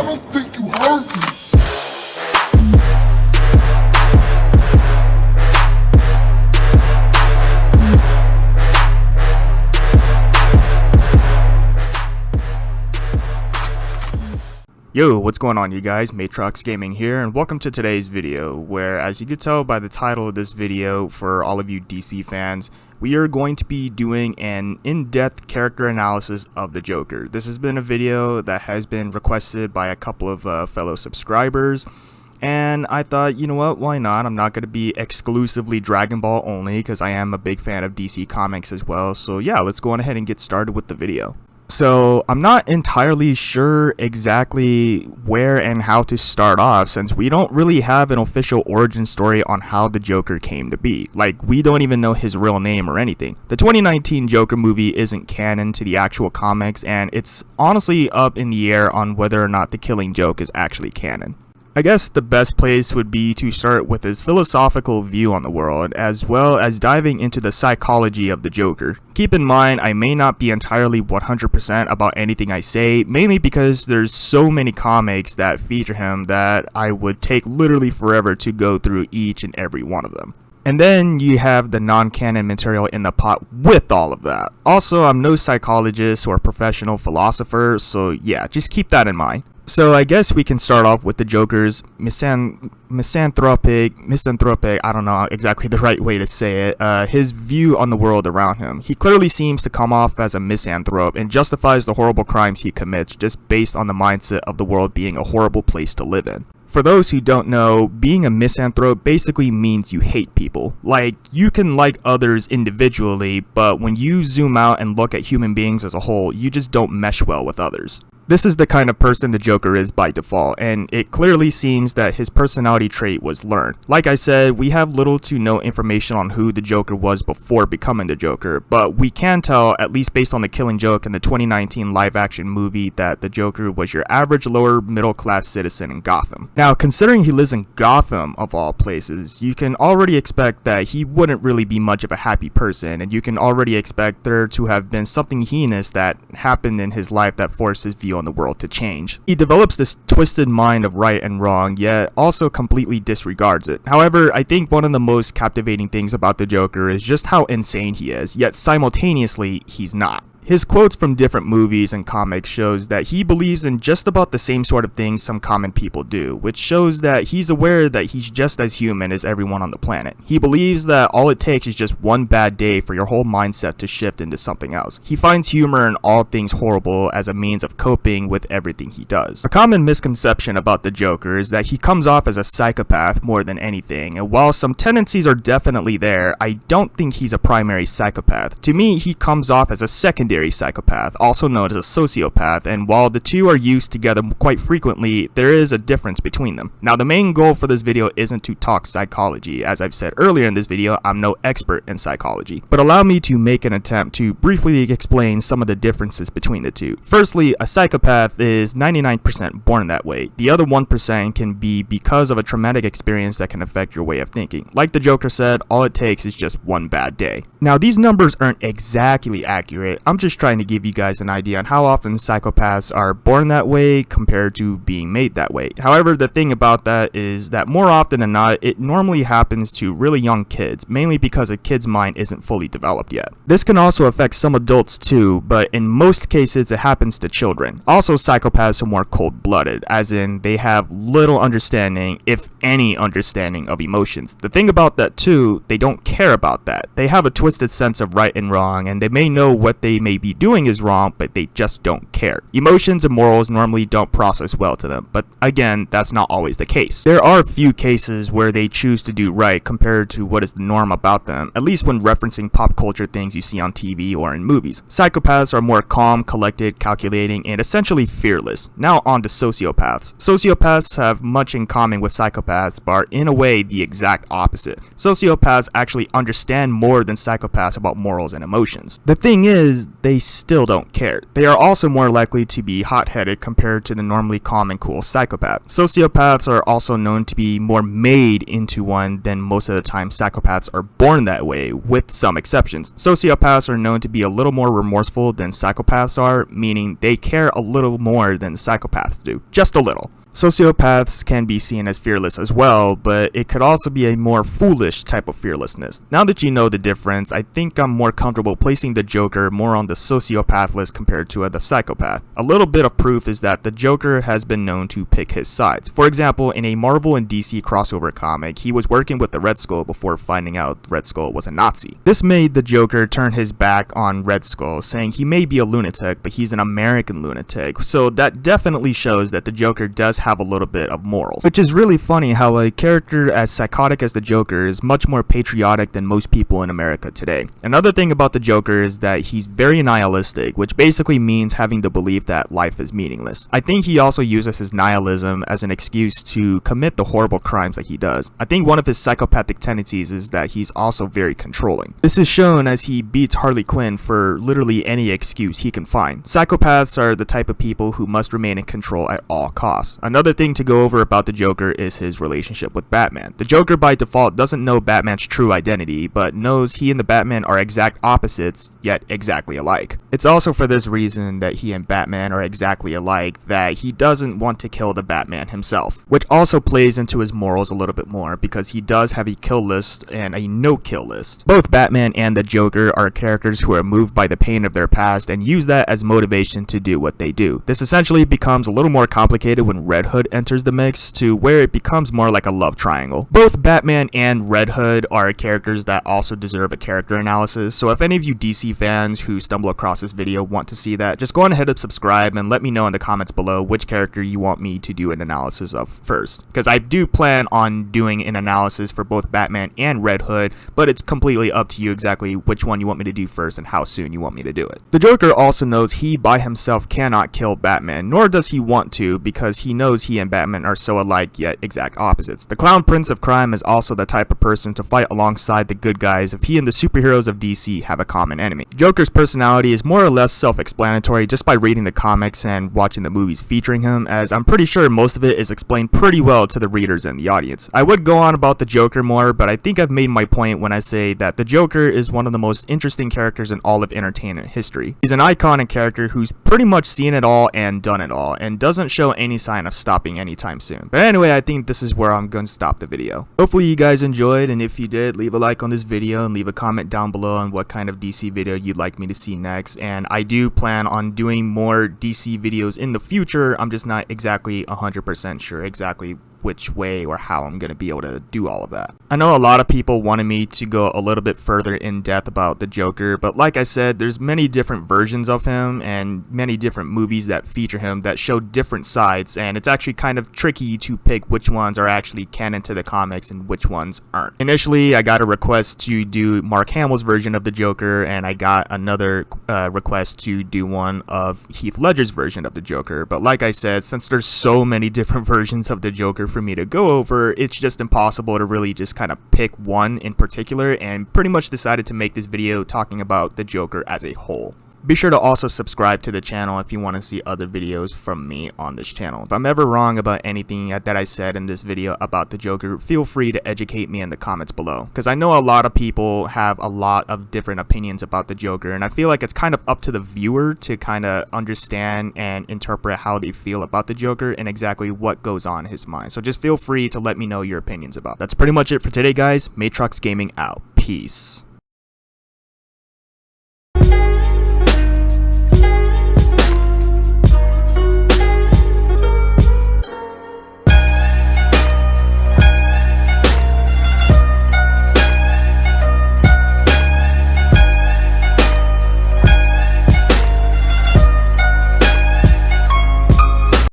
I don't think you heard me. Yo, what's going on you guys? Matrox Gaming here, and welcome to today's video, where as you can tell by the title of this video, for all of you DC fans, we are going to be doing an in-depth character analysis of the Joker. This has been a video that has been requested by a couple of fellow subscribers, and I thought, you know what, why not? I'm not going to be exclusively Dragon Ball only, because I am a big fan of DC Comics as well, so yeah, let's go on ahead and get started with the video. So I'm not entirely sure exactly where and how to start off, since we don't really have an official origin story on how the Joker came to be. Like, we don't even know his real name or anything. The 2019 Joker movie isn't canon to the actual comics, and it's honestly up in the air on whether or not the Killing Joke is actually canon. I guess the best place would be to start with his philosophical view on the world, as well as diving into the psychology of the Joker. Keep in mind, I may not be entirely 100% about anything I say, mainly because there's so many comics that feature him that I would take literally forever to go through each and every one of them. And then you have the non-canon material in the pot with all of that. Also, I'm no psychologist or professional philosopher, so yeah, just keep that in mind. So I guess we can start off with the Joker's misanthropic, I don't know exactly the right way to say it, his view on the world around him. He clearly seems to come off as a misanthrope and justifies the horrible crimes he commits just based on the mindset of the world being a horrible place to live in. For those who don't know, being a misanthrope basically means you hate people. Like, you can like others individually, but when you zoom out and look at human beings as a whole, you just don't mesh well with others. This is the kind of person the Joker is by default, and it clearly seems that his personality trait was learned. Like I said, we have little to no information on who the Joker was before becoming the Joker, but we can tell, at least based on the Killing Joke in the 2019 live-action movie, that the Joker was your average lower middle-class citizen in Gotham. Now, considering he lives in Gotham, of all places, you can already expect that he wouldn't really be much of a happy person, and you can already expect there to have been something heinous that happened in his life that forced his view on the world to change. He develops this twisted mind of right and wrong, yet also completely disregards it. However, I think one of the most captivating things about the Joker is just how insane he is, yet simultaneously he's not. His quotes from different movies and comics shows that he believes in just about the same sort of things some common people do, which shows that he's aware that he's just as human as everyone on the planet. He believes that all it takes is just one bad day for your whole mindset to shift into something else. He finds humor in all things horrible as a means of coping with everything he does. A common misconception about the Joker is that he comes off as a psychopath more than anything, and while some tendencies are definitely there, I don't think he's a primary psychopath. To me, he comes off as a secondary psychopath, also known as a sociopath, and while the two are used together quite frequently, there is a difference between them. Now, the main goal for this video isn't to talk psychology. As I've said earlier in this video, I'm no expert in psychology, but allow me to make an attempt to briefly explain some of the differences between the two. Firstly, a psychopath is 99% born that way. The other 1% can be because of a traumatic experience that can affect your way of thinking. Like the Joker said, all it takes is just one bad day. Now, these numbers aren't exactly accurate. I'm just trying to give you guys an idea on how often psychopaths are born that way compared to being made that way. However, the thing about that is that more often than not, it normally happens to really young kids, mainly because a kid's mind isn't fully developed yet. This can also affect some adults too, but in most cases it happens to children. Also, psychopaths are more cold-blooded, as in they have little understanding, if any understanding, of emotions. The thing about that too, they don't care about that. They have a twisted sense of right and wrong, and they may know what they may be doing is wrong, but they just don't care. Emotions and morals normally don't process well to them, but again, that's not always the case. There are a few cases where they choose to do right compared to what is the norm about them, at least when referencing pop culture things you see on TV or in movies. Psychopaths are more calm, collected, calculating, and essentially fearless. Now on to sociopaths. Sociopaths have much in common with psychopaths, but are in a way the exact opposite. Sociopaths actually understand more than psychopaths about morals and emotions. The thing is, they still don't care. They are also more likely to be hot-headed compared to the normally calm and cool psychopath. Sociopaths are also known to be more made into one than most of the time psychopaths are born that way, with some exceptions. Sociopaths are known to be a little more remorseful than psychopaths are, meaning they care a little more than psychopaths do. Just a little. Sociopaths can be seen as fearless as well, but it could also be a more foolish type of fearlessness. Now that you know the difference, I think I'm more comfortable placing the Joker more on the sociopath list compared to the psychopath. A little bit of proof is that the Joker has been known to pick his sides. For example, in a Marvel and DC crossover comic, he was working with the Red Skull before finding out Red Skull was a Nazi. This made the Joker turn his back on Red Skull, saying he may be a lunatic, but he's an American lunatic. So that definitely shows that the Joker does have a little bit of morals, which is really funny how a character as psychotic as the Joker is much more patriotic than most people in America today. Another thing about the Joker is that he's very nihilistic, which basically means having the belief that life is meaningless. I think he also uses his nihilism as an excuse to commit the horrible crimes that he does. I think one of his psychopathic tendencies is that he's also very controlling. This is shown as he beats Harley Quinn for literally any excuse he can find. Psychopaths are the type of people who must remain in control at all costs. Another thing to go over about the Joker is his relationship with Batman. The Joker by default doesn't know Batman's true identity, but knows he and the Batman are exact opposites, yet exactly alike. It's also for this reason that he and Batman are exactly alike that he doesn't want to kill the Batman himself, which also plays into his morals a little bit more because he does have a kill list and a no-kill list. Both Batman and the Joker are characters who are moved by the pain of their past and use that as motivation to do what they do. This essentially becomes a little more complicated when Red Hood enters the mix, to where it becomes more like a love triangle. Both Batman and Red Hood are characters that also deserve a character analysis, so if any of you DC fans who stumble across this video want to see that, just go on ahead and subscribe and let me know in the comments below which character you want me to do an analysis of first, because I do plan on doing an analysis for both Batman and Red Hood, but it's completely up to you exactly which one you want me to do first and how soon you want me to do it. The Joker also knows he by himself cannot kill Batman, nor does he want to, because he knows he and Batman are so alike yet exact opposites. The Clown Prince of Crime is also the type of person to fight alongside the good guys if he and the superheroes of DC have a common enemy. Joker's personality is more or less self-explanatory just by reading the comics and watching the movies featuring him, as I'm pretty sure most of it is explained pretty well to the readers and the audience. I would go on about the Joker more, but I think I've made my point when I say that the Joker is one of the most interesting characters in all of entertainment history. He's an iconic character who's pretty much seen it all and done it all, and doesn't show any sign of stopping anytime soon. But anyway, I think this is where I'm going to stop the video. Hopefully you guys enjoyed, and if you did, leave a like on this video and leave a comment down below on what kind of DC video you'd like me to see next. And I do plan on doing more DC videos in the future. I'm just not exactly 100% sure exactly which way or how I'm going to be able to do all of that. I know a lot of people wanted me to go a little bit further in depth about the Joker, but like I said, there's many different versions of him and many different movies that feature him that show different sides, and it's actually kind of tricky to pick which ones are actually canon to the comics and which ones aren't. Initially, I got a request to do Mark Hamill's version of the Joker, and I got another request to do one of Heath Ledger's version of the Joker, but like I said, since there's so many different versions of the Joker for me to go over, it's just impossible to really just kind of pick one in particular, and pretty much decided to make this video talking about the Joker as a whole. Be sure to also subscribe to the channel if you want to see other videos from me on this channel. If I'm ever wrong about anything that I said in this video about the Joker, feel free to educate me in the comments below, because I know a lot of people have a lot of different opinions about the Joker, and I feel like it's kind of up to the viewer to kind of understand and interpret how they feel about the Joker and exactly what goes on in his mind. So just feel free to let me know your opinions about it. That's pretty much it for today, guys. Matrox Gaming out. Peace.